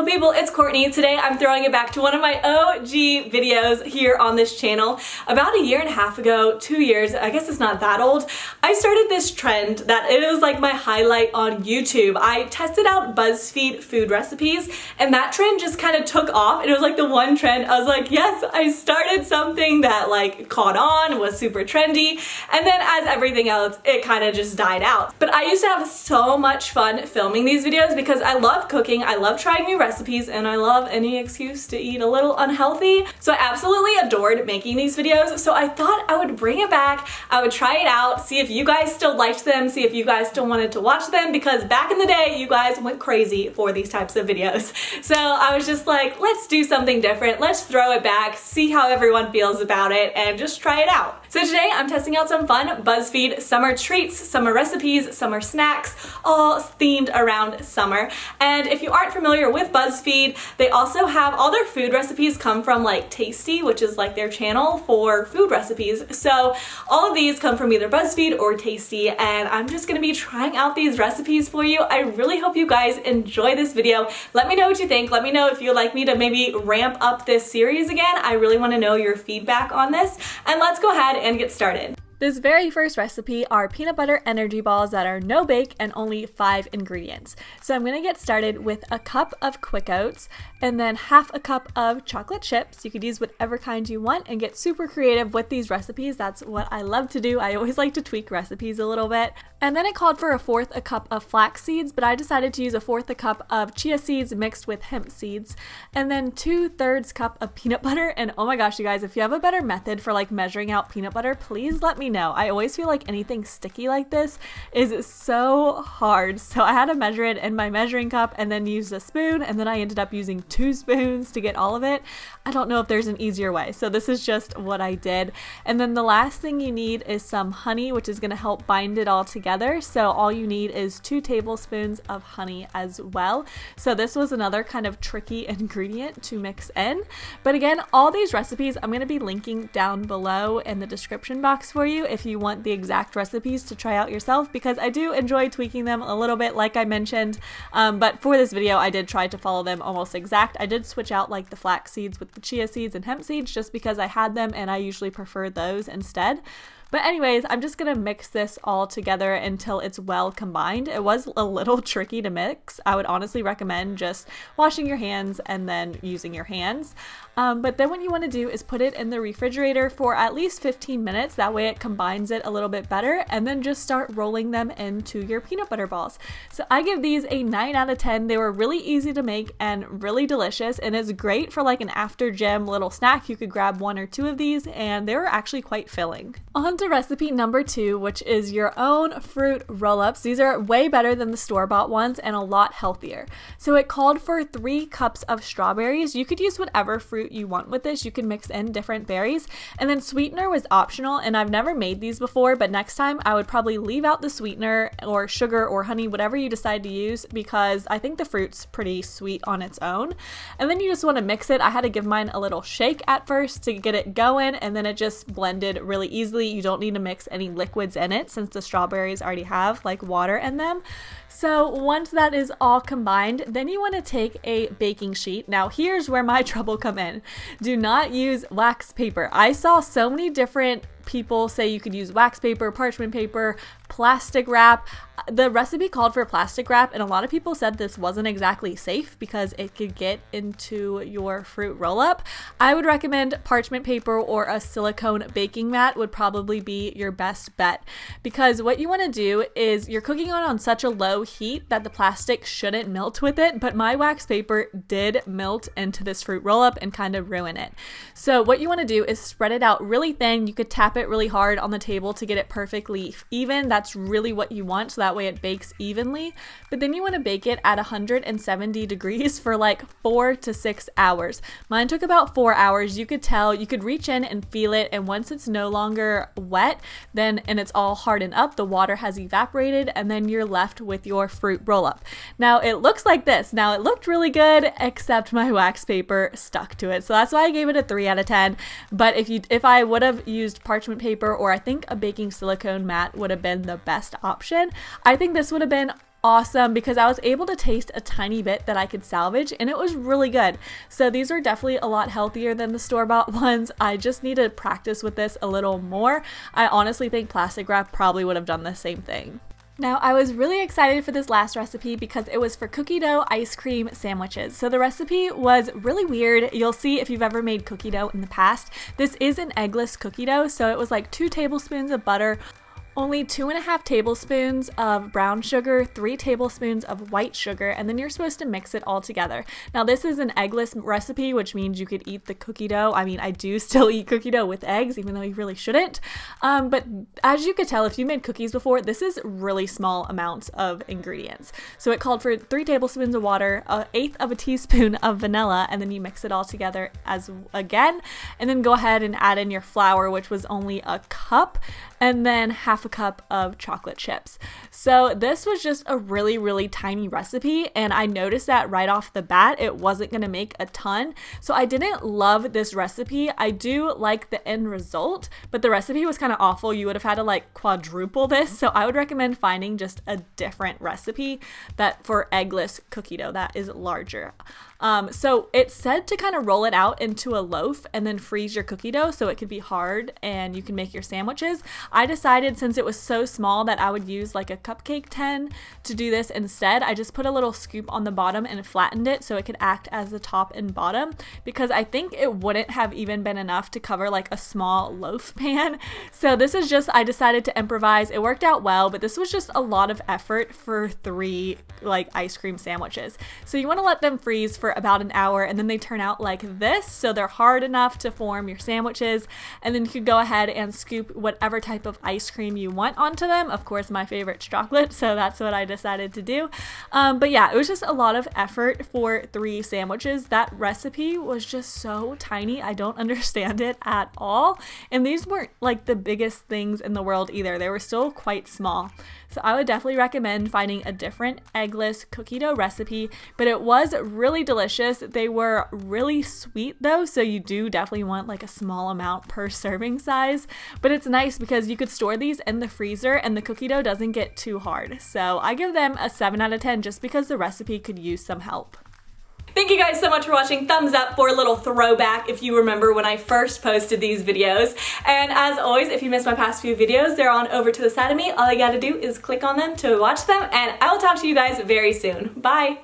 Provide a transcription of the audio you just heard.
beautiful people, it's Courtney. Today I'm throwing it back to one of my OG videos here on this channel. About a year and a half ago, 2 years, I guess it's not that old, I started this trend that it was like my highlight on YouTube. I tested out Buzzfeed food recipes and that trend just kind of took off. It was like the one trend I was like, yes, I started something that like caught on, was super trendy, and then as everything else, it kind of just died out. But I used to have so much fun filming these videos because I love cooking, I love trying new recipes, and I love any excuse to eat a little unhealthy. So I absolutely adored making these videos. So I thought I would bring it back, I would try it out, see if you guys still liked them, see if you guys still wanted to watch them, because back in the day, you guys went crazy for these types of videos. So I was just like, let's do something different, let's throw it back, see how everyone feels about it, and just try it out. So today I'm testing out some fun BuzzFeed summer treats, summer recipes, summer snacks, all themed around summer. And if you aren't familiar with BuzzFeed, they also have all their food recipes come from like Tasty, which is like their channel for food recipes. So all of these come from either BuzzFeed or Tasty, and I'm just gonna be trying out these recipes for you. I really hope you guys enjoy this video. Let me know what you think. Let me know if you'd like me to maybe ramp up this series again. I really wanna know your feedback on this, and let's go ahead and get started. This very first recipe are peanut butter energy balls that are no bake and only 5 ingredients. So I'm going to get started with a cup of quick oats and then half a cup of chocolate chips. You could use whatever kind you want and get super creative with these recipes. That's what I love to do. I always like to tweak recipes a little bit. And then I called for 1/4 a cup of flax seeds, but I decided to use 1/4 a cup of chia seeds mixed with hemp seeds, and then 2/3 cup of peanut butter. And oh my gosh, you guys, if you have a better method for like measuring out peanut butter, please let me know. I always feel like anything sticky like this is so hard. So I had to measure it in my measuring cup and then used a spoon, and then I ended up using 2 spoons to get all of it. I don't know if there's an easier way. So this is just what I did. And then the last thing you need is some honey, which is going to help bind it all together. So all you need is 2 tablespoons of honey as well. So this was another kind of tricky ingredient to mix in. But again, all these recipes I'm going to be linking down below in the description box for you if you want the exact recipes to try out yourself, because I do enjoy tweaking them a little bit like I mentioned, but for this video I did try to follow them almost exact. I did switch out like the flax seeds with the chia seeds and hemp seeds just because I had them and I usually prefer those instead. But anyways, I'm just gonna mix this all together until it's well combined. It was a little tricky to mix. I would honestly recommend just washing your hands and then using your hands. But then what you wanna do is put it in the refrigerator for at least 15 minutes. That way it combines it a little bit better, and then just start rolling them into your peanut butter balls. So I give these a 9 out of 10. They were really easy to make and really delicious, and it's great for like an after gym little snack. You could grab 1 or 2 of these and they were actually quite filling. On to recipe number 2, which is your own fruit roll-ups. These are way better than the store-bought ones and a lot healthier. So it called for 3 cups of strawberries. You could use whatever fruit you want with this. You can mix in different berries, and then sweetener was optional, and I've never made these before, but next time I would probably leave out the sweetener or sugar or honey, whatever you decide to use, because I think the fruit's pretty sweet on its own. And then you just want to mix it. I had to give mine a little shake at first to get it going, and then it just blended really easily. You don't need to mix any liquids in it since the strawberries already have like water in them. So once that is all combined, then you want to take a baking sheet. Now here's where my trouble come in. Do not use wax paper. I saw so many different people say you could use wax paper, parchment paper, plastic wrap. The recipe called for plastic wrap, and a lot of people said this wasn't exactly safe because it could get into your fruit roll-up. I would recommend parchment paper or a silicone baking mat would probably be your best bet, because what you want to do is you're cooking on such a low heat that the plastic shouldn't melt with it, but my wax paper did melt into this fruit roll-up and kind of ruin it. So what you want to do is spread it out really thin. You could tap it really hard on the table to get it perfectly even. That's really what you want, so that way it bakes evenly. But then you want to bake it at 170 degrees for like 4 to 6 hours. Mine took about 4 hours. You could tell, you could reach in and feel it, and once it's no longer wet, then and it's all hardened up, the water has evaporated, and then you're left with your fruit roll-up. Now it looks like this. Now it looked really good, except my wax paper stuck to it. So that's why I gave it a 3 out of 10. But if I would have used parchment paper, or I think a baking silicone mat would have been the best option. I think this would have been awesome because I was able to taste a tiny bit that I could salvage, and it was really good. So these are definitely a lot healthier than the store-bought ones. I just need to practice with this a little more. I honestly think plastic wrap probably would have done the same thing. Now, I was really excited for this last recipe because it was for cookie dough ice cream sandwiches. So the recipe was really weird. You'll see if you've ever made cookie dough in the past. This is an eggless cookie dough, so it was like 2 tablespoons of butter, only 2.5 tablespoons of brown sugar, 3 tablespoons of white sugar, and then you're supposed to mix it all together. Now this is an eggless recipe, which means you could eat the cookie dough. I mean, I do still eat cookie dough with eggs, even though you really shouldn't. But as you could tell, if you made cookies before, this is really small amounts of ingredients. So it called for 3 tablespoons of water, 1/8 of a teaspoon of vanilla, and then you mix it all together again, and then go ahead and add in your flour, which was only a cup, and then half a cup of chocolate chips. So this was just a really, really tiny recipe, and I noticed that right off the bat it wasn't going to make a ton. So I didn't love this recipe. I do like the end result, but the recipe was kind of awful. You would have had to like quadruple this. So I would recommend finding just a different recipe that for eggless cookie dough that is larger. So it said to kind of roll it out into a loaf and then freeze your cookie dough so it could be hard and you can make your sandwiches. I decided since it was so small that I would use like a cupcake tin to do this instead. I just put a little scoop on the bottom and flattened it so it could act as the top and bottom, because I think it wouldn't have even been enough to cover like a small loaf pan. So this is just, I decided to improvise. It worked out well, but this was just a lot of effort for 3 like ice cream sandwiches. So you want to let them freeze for about an hour, and then they turn out like this, so they're hard enough to form your sandwiches, and then you could go ahead and scoop whatever type of ice cream you want onto them. Of course, my favorite's chocolate, so that's what I decided to do. But yeah, it was just a lot of effort for 3 sandwiches. That recipe was just so tiny. I don't understand it at all, and these weren't like the biggest things in the world either. They were still quite small. So I would definitely recommend finding a different eggless cookie dough recipe, but it was really delicious. They were really sweet though, so you do definitely want like a small amount per serving size, but it's nice because you could store these in the freezer and the cookie dough doesn't get too hard. So I give them a 7 out of 10 just because the recipe could use some help. Thank you guys so much for watching. Thumbs up for a little throwback if you remember when I first posted these videos. And as always, if you missed my past few videos, they're on over to the side of me. All you gotta do is click on them to watch them, and I will talk to you guys very soon. Bye!